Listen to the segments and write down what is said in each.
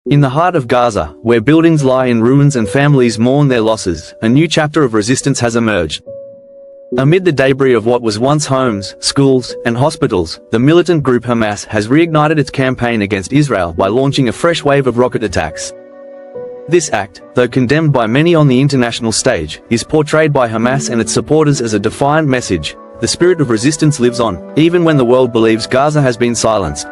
In the heart of Gaza, where buildings lie in ruins and families mourn their losses, a new chapter of resistance has emerged. Amid the debris of what was once homes, schools, and hospitals, the militant group Hamas has reignited its campaign against Israel by launching a fresh wave of rocket attacks. This act, though condemned by many on the international stage, is portrayed by Hamas and its supporters as a defiant message. The spirit of resistance lives on, even when the world believes Gaza has been silenced.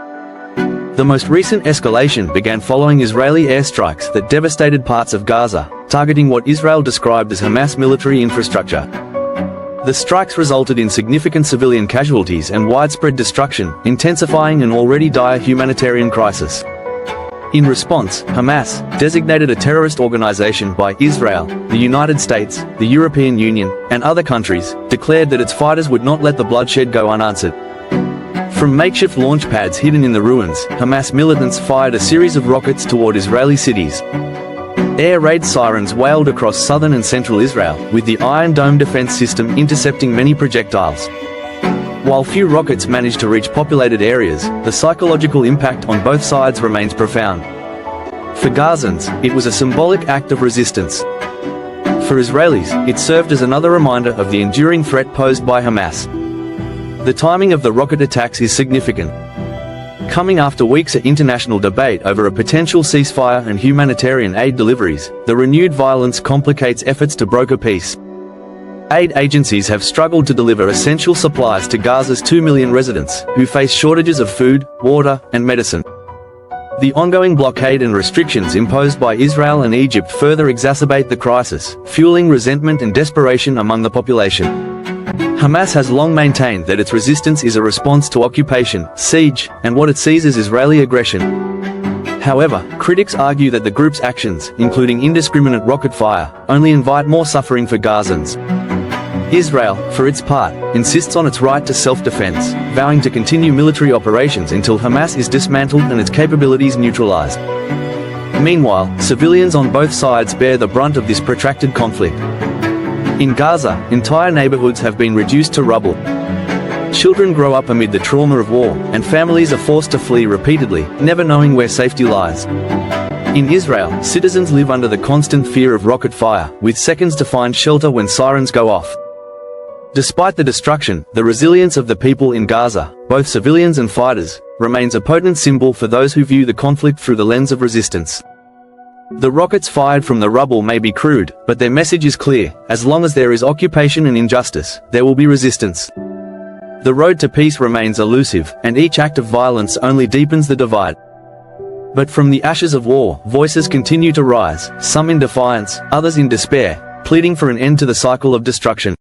The most recent escalation began following Israeli airstrikes that devastated parts of Gaza, targeting what Israel described as Hamas military infrastructure. The strikes resulted in significant civilian casualties and widespread destruction, intensifying an already dire humanitarian crisis. In response, Hamas, designated a terrorist organization by Israel, the United States, the European Union, and other countries, declared that its fighters would not let the bloodshed go unanswered. From makeshift launch pads hidden in the ruins, Hamas militants fired a series of rockets toward Israeli cities. Air raid sirens wailed across southern and central Israel, with the Iron Dome defense system intercepting many projectiles. While few rockets managed to reach populated areas, the psychological impact on both sides remains profound. For Gazans, it was a symbolic act of resistance. For Israelis, it served as another reminder of the enduring threat posed by Hamas. The timing of the rocket attacks is significant. Coming after weeks of international debate over a potential ceasefire and humanitarian aid deliveries, the renewed violence complicates efforts to broker peace. Aid agencies have struggled to deliver essential supplies to Gaza's 2 million residents, who face shortages of food, water, and medicine. The ongoing blockade and restrictions imposed by Israel and Egypt further exacerbate the crisis, fueling resentment and desperation among the population. Hamas has long maintained that its resistance is a response to occupation, siege, and what it sees as Israeli aggression. However, critics argue that the group's actions, including indiscriminate rocket fire, only invite more suffering for Gazans. Israel, for its part, insists on its right to self-defense, vowing to continue military operations until Hamas is dismantled and its capabilities neutralized. Meanwhile, civilians on both sides bear the brunt of this protracted conflict. In Gaza, entire neighborhoods have been reduced to rubble. Children grow up amid the trauma of war, and families are forced to flee repeatedly, never knowing where safety lies. In Israel, citizens live under the constant fear of rocket fire, with seconds to find shelter when sirens go off. Despite the destruction, the resilience of the people in Gaza, both civilians and fighters, remains a potent symbol for those who view the conflict through the lens of resistance. The rockets fired from the rubble may be crude, but their message is clear: as long as there is occupation and injustice, there will be resistance. The road to peace remains elusive, and each act of violence only deepens the divide. But from the ashes of war, voices continue to rise, some in defiance, others in despair, pleading for an end to the cycle of destruction.